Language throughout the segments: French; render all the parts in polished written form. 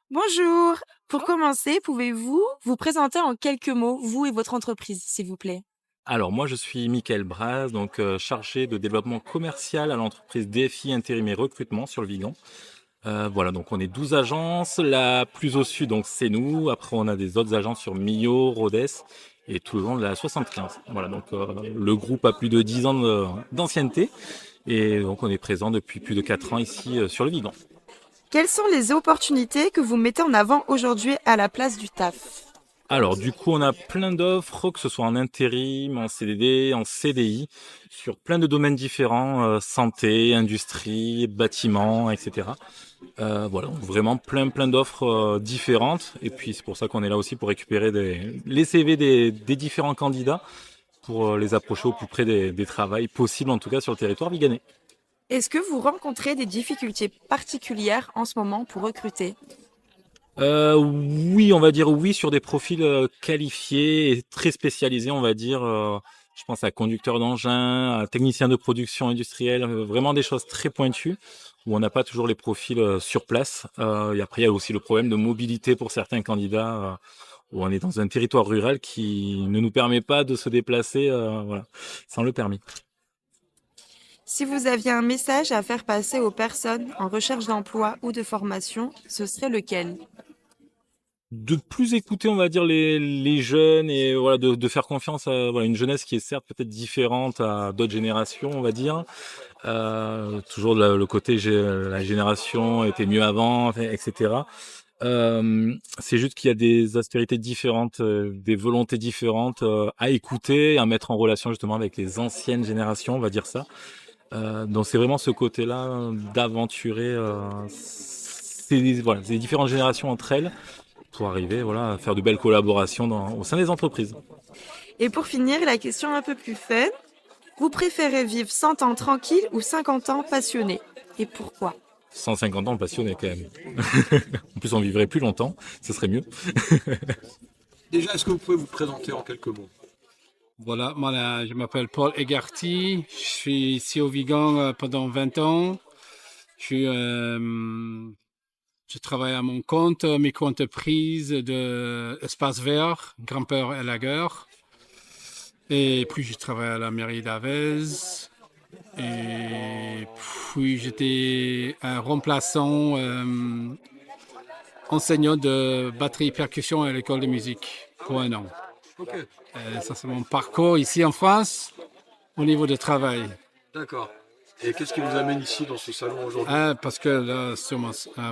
Bonjour. Pour commencer, pouvez-vous vous présenter en quelques mots, vous et votre entreprise, s'il vous plaît? Alors moi je suis Mickaël Braz, donc chargé de développement commercial à l'entreprise DFI Intérim et Recrutement sur le Vigan. Voilà, donc on est 12 agences, la plus au sud donc c'est nous, après on a des autres agences sur Millau, Rodez et tout le long de la 75. Voilà, donc le groupe a plus de 10 ans d'ancienneté et donc on est présent depuis plus de 4 ans ici sur le Vigan. Quelles sont les opportunités que vous mettez en avant aujourd'hui à la place du taf? Alors, du coup, on a plein d'offres, que ce soit en intérim, en CDD, en CDI, sur plein de domaines différents, santé, industrie, bâtiment, etc. Voilà, donc vraiment plein d'offres différentes. Et puis, c'est pour ça qu'on est là aussi pour récupérer les CV des différents candidats pour les approcher au plus près des travails possibles, en tout cas sur le territoire viganais. Est-ce que vous rencontrez des difficultés particulières en ce moment pour recruter? Oui, on va dire oui sur des profils qualifiés et très spécialisés, on va dire. Je pense à conducteur d'engin, à technicien de production industrielle, vraiment des choses très pointues où on n'a pas toujours les profils sur place. Et après, il y a aussi le problème de mobilité pour certains candidats où on est dans un territoire rural qui ne nous permet pas de se déplacer, voilà, sans le permis. Si vous aviez un message à faire passer aux personnes en recherche d'emploi ou de formation, ce serait lequel? De plus écouter, on va dire, les jeunes et voilà, de faire confiance à voilà, une jeunesse qui est certes peut-être différente à d'autres générations, on va dire. Toujours le côté la génération était mieux avant, etc. C'est juste qu'il y a des aspérités différentes, des volontés différentes à écouter, à mettre en relation justement avec les anciennes générations, on va dire ça. Donc c'est vraiment ce côté-là d'aventurer voilà, ces différentes générations entre elles pour arriver voilà, à faire de belles collaborations au sein des entreprises. Et pour finir, la question un peu plus fun. Vous préférez vivre 100 ans tranquille ou 50 ans passionné? Et pourquoi? 150 ans passionné quand même. En plus, on vivrait plus longtemps, ce serait mieux. Déjà, est-ce que vous pouvez vous présenter en quelques mots? Voilà, moi là, je m'appelle Paul Egarty, je suis ici au Vigan pendant 20 ans. Je, suis, je travaille à mon compte, micro-entreprise de espace vert, grimpeur et lagueur. Et puis je travaille à la mairie d'Avez. Et puis j'étais un remplaçant enseignant de batterie percussion à l'école de musique pour un an. Ok, Ça c'est mon parcours ici en France au niveau du travail. d'accord. Et qu'est-ce qui vous amène ici dans ce salon aujourd'hui? Parce que là,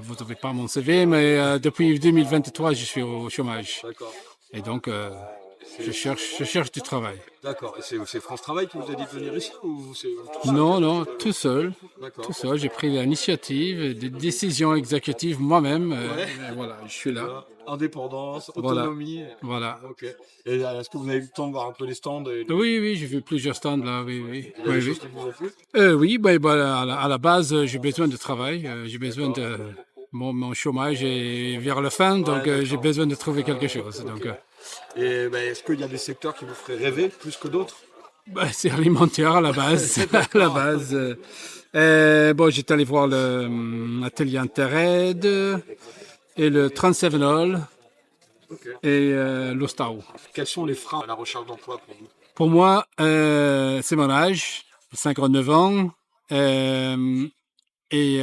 vous n'avez pas mon CV, mais depuis 2023, je suis au chômage. D'accord. Et donc, C'est- je cherche du travail. D'accord. Et c'est France Travail qui vous a dit de venir ici ou c'est tout seul? Non, non, tout seul. Tout D'accord. seul, j'ai pris l'initiative, des décisions exécutives moi-même. Ouais. Et voilà, je suis là. Voilà. Indépendance, Voilà, autonomie. voilà. Ok. Et est-ce que vous avez eu le temps de voir un peu les stands et Oui, oui, j'ai vu plusieurs stands là, oui, oui. il y a Oui, des oui. choses qui vous ont plu? Oui, à la base, j'ai besoin de travail. J'ai besoin de. Mon chômage est vers la fin, donc Ouais, j'ai d'accord. besoin de trouver quelque chose. Donc, Et est-ce qu'il y a des secteurs qui vous feraient rêver plus que d'autres? c'est alimentaire à la base. À la D'accord. base. Bon, j'étais allé voir l'atelier Intered et le Transsevenol Ok. et l'Ostao. Quels sont les freins à la recherche d'emploi pour vous? Pour moi, c'est mon âge, 59 ans, et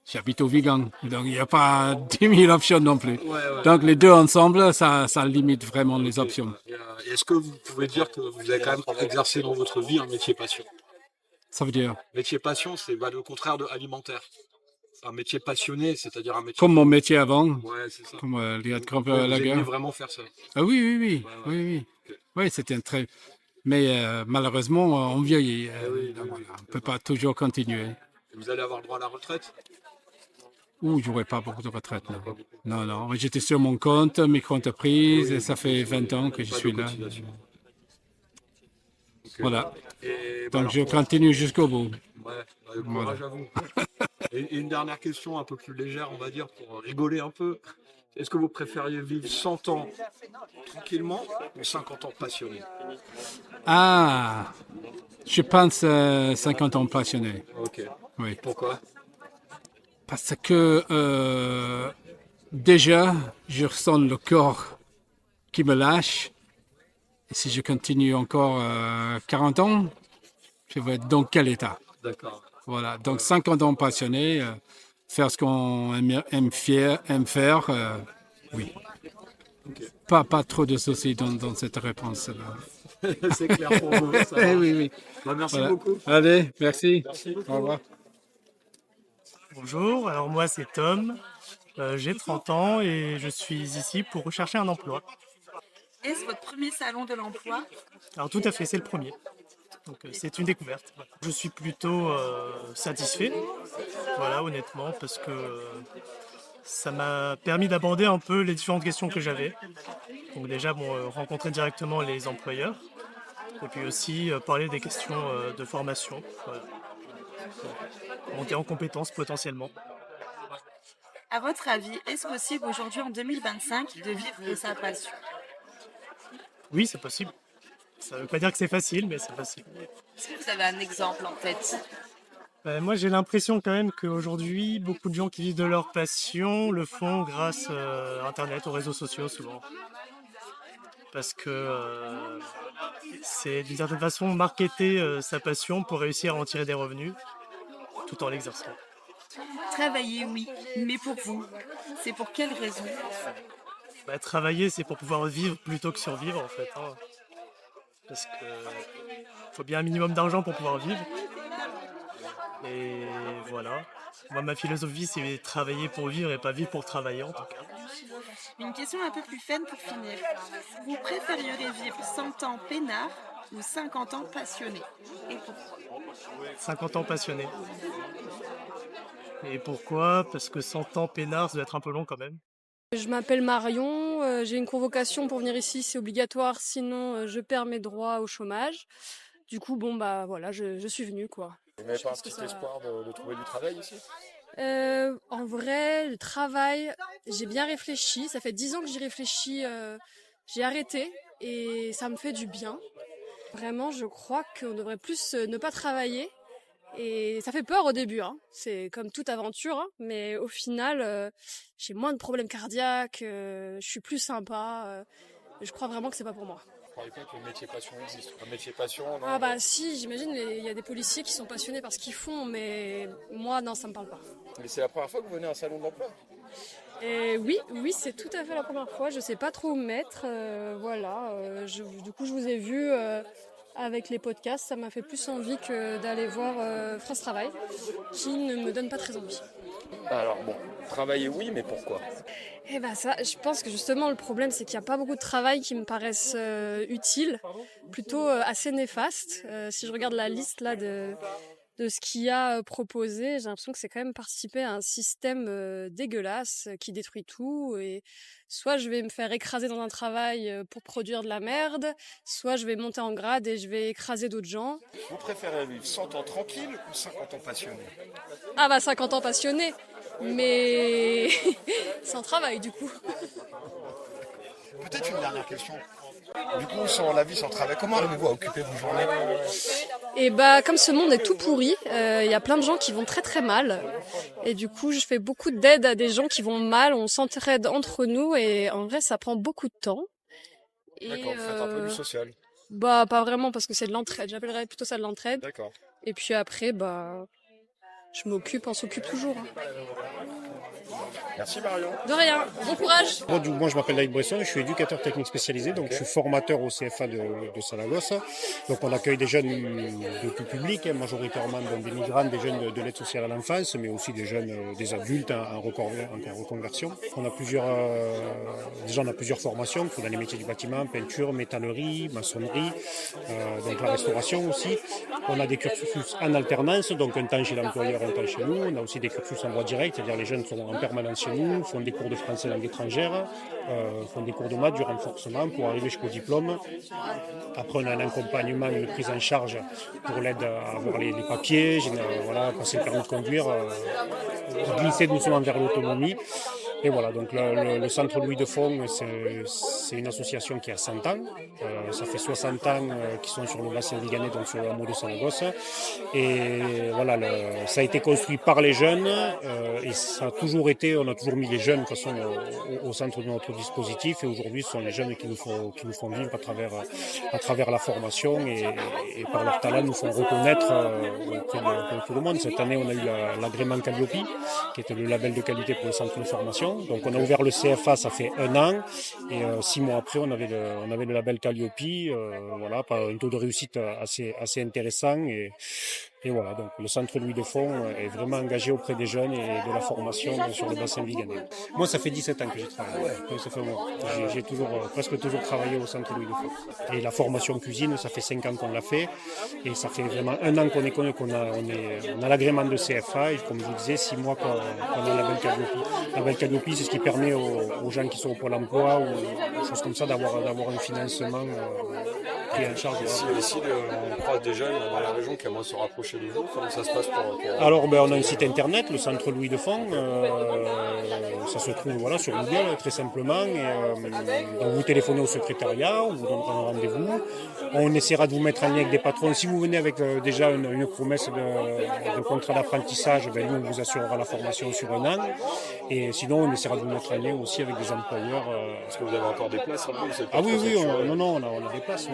j'habite au Vigan, donc il n'y a pas 10 000 options non plus. Ouais, ouais. Donc les deux ensemble, ça limite vraiment les Ok. options. Et est-ce que vous pouvez dire que vous avez quand même exercé dans votre vie un métier passion? Ça veut dire, Métier passion, c'est le contraire de alimentaire. Un métier passionné, c'est-à-dire un métier. comme mon métier avant, Ouais, c'est ça. comme les de Ouais, grimpeur à vous la aimiez gare. vraiment faire ça. Ah oui, oui, oui, Ouais, oui, ouais. oui. Ok. Oui, c'était un très. Mais malheureusement, on vieillit. Eh oui, Donc oui, voilà, oui, on ne peut d'accord. pas toujours continuer. Et vous allez avoir droit à la retraite? Ou j'aurais pas beaucoup de retraite. Non, Non, pas beaucoup. non, non. Mais j'étais sur mon compte, micro-entreprise, Oui, et ça fait 20 ans que je pas de suis là. cotisation. Ok. Voilà. Et Donc alors je continue jusqu'au bout. ouais, Voilà. courage à vous. Et une dernière question un peu plus légère, on va dire, pour rigoler un peu. Est-ce que vous préfériez vivre 100 ans tranquillement ou 50 ans passionné? Ah, je pense 50 ans passionné. Ok. Oui. Pourquoi? Parce que déjà, je ressens le corps qui me lâche. Et si je continue encore 40 ans, je vais être dans quel état? D'accord. Voilà, donc 50 ans passionné, faire ce qu'on aime faire, oui. Ok. Pas trop de soucis dans cette réponse-là. C'est clair pour vous. Ça va. Oui, oui. Bah, merci Voilà. beaucoup. Allez, merci. Merci beaucoup. Au revoir. Bonjour, alors moi c'est Tom, j'ai 30 ans et je suis ici pour rechercher un emploi. Est-ce votre premier salon de l'emploi? Alors tout à fait, c'est le premier. Donc c'est une découverte. Voilà. Je suis plutôt satisfait, voilà, honnêtement, parce que ça m'a permis d'aborder un peu les différentes questions que j'avais. Donc déjà, rencontrer directement les employeurs, et puis aussi parler des questions de formation, voilà. Monter en compétences potentiellement. À votre avis, est-ce possible aujourd'hui en 2025 de vivre de sa passion? Oui, c'est possible. Ça ne veut pas dire que c'est facile, mais c'est possible. Est-ce que vous avez un exemple en tête? Moi, j'ai l'impression quand même qu'aujourd'hui, beaucoup de gens qui vivent de leur passion le font grâce à Internet, aux réseaux sociaux souvent. Parce que c'est d'une certaine façon marketer sa passion pour réussir à en tirer des revenus tout en l'exerçant. Travailler, oui, mais pour vous, c'est pour quelle raison? Travailler, c'est pour pouvoir vivre plutôt que survivre en fait, hein. Parce que faut bien un minimum d'argent pour pouvoir vivre. Et voilà. Moi, ma philosophie, c'est travailler pour vivre et pas vivre pour travailler en tout cas. Une question un peu plus fun pour finir. Vous préfériez vivre 100 ans peinard ou 50 ans passionné? Et pourquoi? 50 ans passionné. Et pourquoi? Parce que 100 ans peinard, ça doit être un peu long quand même. Je m'appelle Marion, j'ai une convocation pour venir ici, c'est obligatoire, sinon je perds mes droits au chômage. Du coup, voilà, je suis venue quoi. Vous n'avez pas un pense que petit ça- espoir de trouver du travail ici? En vrai, le travail, j'ai bien réfléchi, ça fait 10 ans que j'y réfléchis, j'ai arrêté et ça me fait du bien. Vraiment, je crois qu'on devrait plus ne pas travailler. Et ça fait peur au début, hein. C'est comme toute aventure, hein. Mais au final, j'ai moins de problèmes cardiaques, je suis plus sympa. Je crois vraiment que c'est pas pour moi. Vous croyez pas que le métier passion existe? Un métier passion, non? Ah bah si, j'imagine, il y a des policiers qui sont passionnés par ce qu'ils font, mais moi, non, ça me parle pas. Mais c'est la première fois que vous venez à un salon de l'emploi? Et oui, c'est tout à fait la première fois. Je sais pas trop où me mettre, voilà. Du coup, je vous ai vu avec les podcasts, ça m'a fait plus envie que d'aller voir France Travail, qui ne me donne pas très envie. Alors bon, travailler oui, mais pourquoi? Eh ben ça, je pense que justement le problème c'est qu'il n'y a pas beaucoup de travail qui me paraissent utiles, plutôt assez néfastes. Si je regarde la liste là de ce qu'il y a proposé, j'ai l'impression que c'est quand même participer à un système dégueulasse qui détruit tout. Et soit je vais me faire écraser dans un travail pour produire de la merde, soit je vais monter en grade et je vais écraser d'autres gens. Vous préférez vivre 100 ans tranquille ou 50 ans passionné? Ah bah 50 ans passionné, mais sans travail du coup. Peut-être une dernière question. Du coup, sans la vie, sans travail, comment arrivez-vous à occuper vos journées? Et bah comme ce monde est tout pourri, il y a plein de gens qui vont très très mal. Et du coup, je fais beaucoup d'aide à des gens qui vont mal, on s'entraide entre nous et en vrai, ça prend beaucoup de temps. Et, D'accord, vous faites un peu du social. Bah pas vraiment parce que c'est de l'entraide, j'appellerais plutôt ça de l'entraide. D'accord. Et puis après, je m'occupe, on s'occupe toujours. Merci Marion. De rien, bon courage. Moi, je m'appelle David Bresson, je suis éducateur technique spécialisé, donc je suis formateur au CFA de Saragosse. Donc on accueille des jeunes de tout public, majoritairement donc, des migrants, des jeunes de l'aide sociale à l'enfance, mais aussi des jeunes, des adultes en reconversion. On a plusieurs formations, dans les métiers du bâtiment, peinture, métallerie, maçonnerie, donc la restauration aussi. On a des cursus en alternance, donc un temps chez l'employeur, un temps chez nous. On a aussi des cursus en voie directe, c'est-à-dire les jeunes sont en permanence chez nous, font des cours de français langue étrangère, font des cours de maths, du renforcement pour arriver jusqu'au diplôme. Après, on a un accompagnement, une prise en charge pour l'aide à avoir les papiers, passer le permis de conduire, glisser doucement vers l'autonomie. Et voilà, donc le Centre Louis de Font, c'est une association qui a 100 ans. Ça fait 60 ans qu'ils sont sur le bassin viganais, donc sur le hameau de Saragosse. Et voilà, ça a été construit par les jeunes et ça a toujours été, on a toujours mis les jeunes de toute façon au centre de notre dispositif. Et aujourd'hui, ce sont les jeunes qui nous font vivre à travers la formation et par leur talent nous font reconnaître auprès de tout le monde. Cette année, on a eu l'agrément Calliope, qui était le label de qualité pour le centre de formation. Donc on a ouvert le CFA, ça fait 1 an, et 6 mois après, on avait le label Calliope, voilà, par un taux de réussite assez intéressant. Et voilà, donc le centre Louis de Font est vraiment engagé auprès des jeunes et de la formation sur le bassin viganais. Moi, ça fait 17 ans que j'ai travaillé. Ouais, ça fait moi. J'ai presque toujours travaillé au centre Louis de Font. Et la formation cuisine, ça fait 5 ans qu'on l'a fait. Et ça fait vraiment 1 an qu'on a l'agrément de CFA. Et comme je vous disais, 6 mois qu'on a la label Calliope. La label Calliope, c'est ce qui permet aux gens qui sont au Pôle emploi ou des choses comme ça d'avoir un financement pris en charge. Ici, on croise des jeunes dans la région qui aimeraient se rapprocher de vous. Comment ça se passe pour... Alors, on a un site internet, le centre Louis de Font. Ça se trouve sur Google, très simplement. Donc vous téléphonez au secrétariat, on vous donnera un rendez-vous. On essaiera de vous mettre en lien avec des patrons. Si vous venez avec déjà une promesse de contrat d'apprentissage, nous, on vous assurera la formation sur 1 an. Et sinon, on essaiera de vous mettre en lien aussi avec des employeurs. Est-ce que vous avez encore des places en plus? Ah oui, on a des places.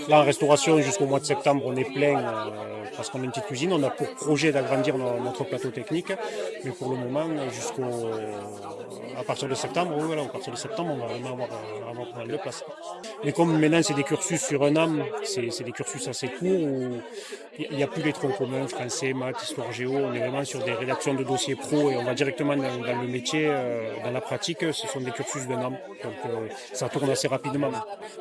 Là, en restauration, jusqu'au mois de septembre, on est plein parce qu'on a une petite cuisine. On a pour projet d'agrandir notre plateau technique. Mais pour le moment, à partir de septembre, on va vraiment avoir pas mal de place. Mais comme maintenant, c'est des cursus sur 1 an, c'est des cursus assez courts où il n'y a plus les troncs communs, français, maths, histoire, géo. On est vraiment sur des rédactions de dossiers pro et on va directement dans le métier, dans la pratique. Ce sont des cursus d'1 an. Donc ça tourne assez rapidement.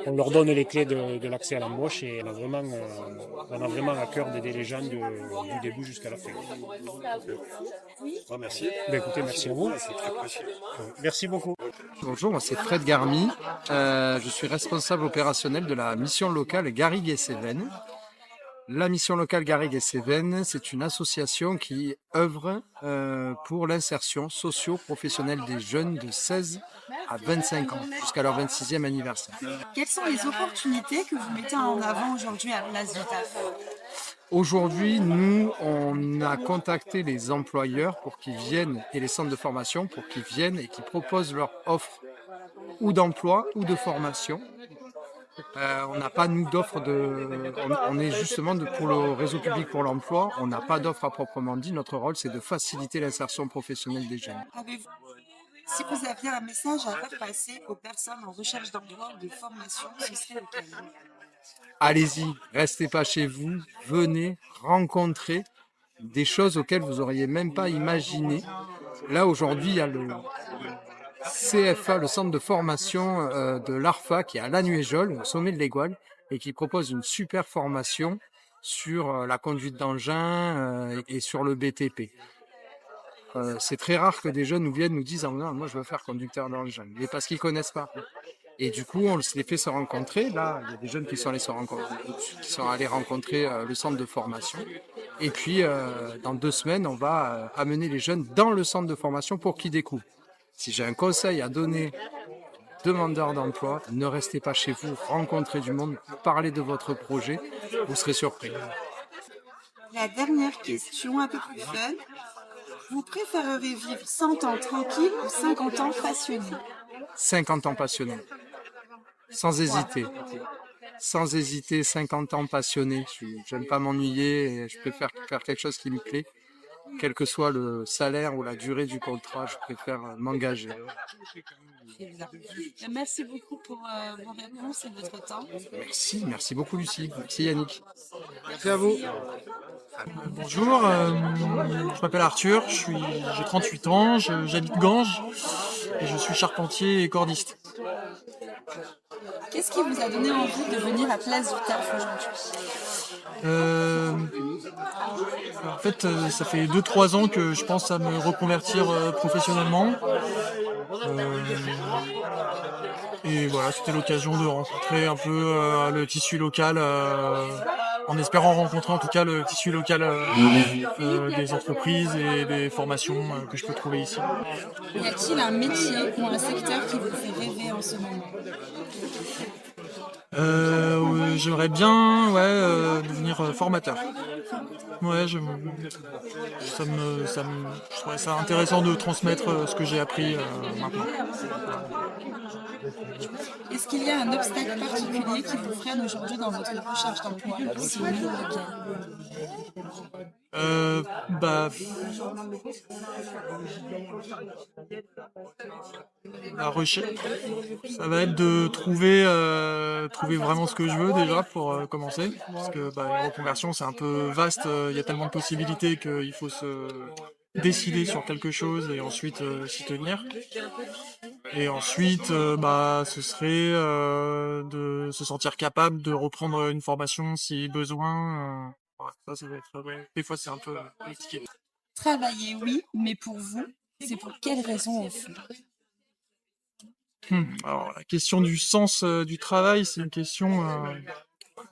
On leur donne les clés de l'accès à l'embauche et on a vraiment à cœur d'aider les gens du début jusqu'à la fin. Merci. Écoutez, merci à vous. C'est très précieux. Merci beaucoup. Bonjour, moi c'est Fred Garmi. Je suis responsable opérationnel de la mission locale Garrigues et Cévennes. La mission locale Garrigues et Cévennes, c'est une association qui œuvre pour l'insertion socio-professionnelle des jeunes de 16 à 25 ans, jusqu'à leur 26e anniversaire. Quelles sont les opportunités que vous mettez en avant aujourd'hui à Place du Taf? Aujourd'hui, nous, on a contacté les employeurs pour qu'ils viennent, et les centres de formation pour qu'ils viennent et qu'ils proposent leur offre ou d'emploi ou de formation. On n'a pas, nous, d'offre on est justement pour le réseau public pour l'emploi, on n'a pas d'offre à proprement dit. Notre rôle, c'est de faciliter l'insertion professionnelle des jeunes. Si vous aviez un message à faire passer aux personnes en recherche d'emploi ou de formation, ce serait lequel? Allez-y, restez pas chez vous, venez rencontrer des choses auxquelles vous n'auriez même pas imaginé. Là, aujourd'hui, il y a le CFA, le centre de formation de l'ARFA, qui est à Lanuéjol, au sommet de l'Égoile, et qui propose une super formation sur la conduite d'engin et sur le BTP. C'est très rare que des jeunes nous viennent nous disent « Ah non, moi je veux faire conducteur d'engin », mais parce qu'ils ne connaissent pas. Et du coup, on les fait se rencontrer. Là, il y a des jeunes qui sont allés rencontrer le centre de formation. Et puis, dans 2 semaines, on va amener les jeunes dans le centre de formation pour qu'ils découvrent. Si j'ai un conseil à donner aux demandeurs d'emploi, ne restez pas chez vous, rencontrez du monde, parlez de votre projet, vous serez surpris. La dernière question, un peu plus fun. Vous préféreriez vivre 100 ans tranquille ou 50 ans passionné? 50 ans passionné. Sans hésiter. Sans hésiter, 50 ans passionné. Je n'aime pas m'ennuyer et je préfère faire quelque chose qui me plaît. Quel que soit le salaire ou la durée du contrat, je préfère m'engager. Merci beaucoup pour vos réponses et votre temps. Merci beaucoup Lucie. Merci Yannick. Merci à vous. Bonjour, je m'appelle Arthur, j'ai 38 ans, j'habite Ganges et je suis charpentier et cordiste. Qu'est-ce qui vous a donné envie de venir à Place du Taf aujourd'hui? En fait, ça fait 2-3 ans que je pense à me reconvertir professionnellement. Et voilà, c'était l'occasion de rencontrer un peu le tissu local en espérant rencontrer en tout cas le tissu local des entreprises et des formations que je peux trouver ici. Y a-t-il un métier ou un secteur qui vous fait rêver en ce moment? J'aimerais bien devenir formateur. Ouais, je trouvais ça intéressant de transmettre ce que j'ai appris maintenant. Est-ce qu'il y a un obstacle particulier qui vous freine aujourd'hui dans votre recherche d'emploi? Si oui, lequel? La recherche, ça va être de trouver vraiment ce que je veux déjà pour commencer, parce que une reconversion c'est un peu vaste, il y a tellement de possibilités qu'il faut se décider sur quelque chose et ensuite s'y tenir. Et ensuite, ce serait de se sentir capable de reprendre une formation si besoin. Ça va être, des fois c'est un peu compliqué. Travailler, oui, mais pour vous, c'est pour quelle raison au fond? Alors, la question du sens du travail, c'est une question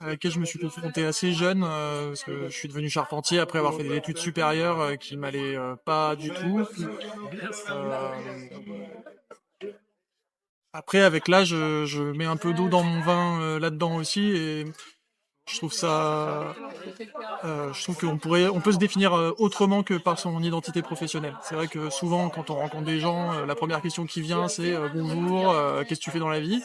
à laquelle je me suis confronté assez jeune, parce que je suis devenu charpentier après avoir fait des études supérieures qui m'allaient pas du tout. Après, avec l'âge, je mets un peu d'eau dans mon vin là-dedans aussi, et je trouve qu'on peut se définir autrement que par son identité professionnelle. C'est vrai que souvent, quand on rencontre des gens, la première question qui vient, c'est bonjour, qu'est-ce que tu fais dans la vie?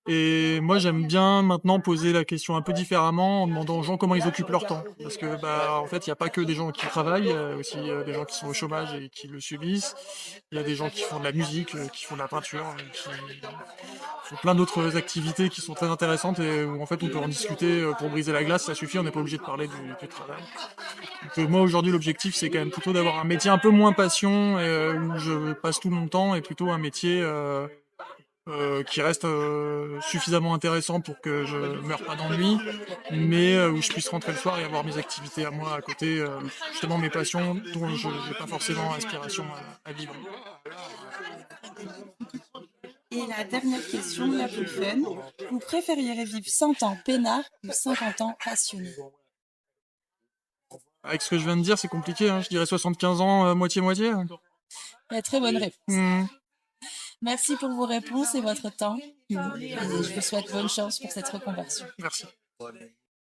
Et moi, j'aime bien maintenant poser la question un peu différemment en demandant aux gens comment ils occupent leur temps. Parce que, en fait, il n'y a pas que des gens qui travaillent, il y a aussi des gens qui sont au chômage et qui le subissent. Il y a des gens qui font de la musique, qui font de la peinture, qui font plein d'autres activités qui sont très intéressantes et où, en fait, on peut en discuter pour briser la glace, ça suffit, on n'est pas obligé de parler du travail. Donc, moi, aujourd'hui, l'objectif, c'est quand même plutôt d'avoir un métier un peu moins passion, où je passe tout mon temps, et plutôt un métier qui reste suffisamment intéressant pour que je ne meure pas d'ennui, mais où je puisse rentrer le soir et avoir mes activités à moi à côté, justement mes passions dont je n'ai pas forcément inspiration à vivre. Et la dernière question, la plus fun, vous préfériez vivre 100 ans peinard ou 50 ans passionné? Avec ce que je viens de dire, c'est compliqué, hein. Je dirais 75 ans, moitié-moitié. La très bonne réponse. Mmh. Merci pour vos réponses et votre temps. Et je vous souhaite bonne chance pour cette reconversion. Merci.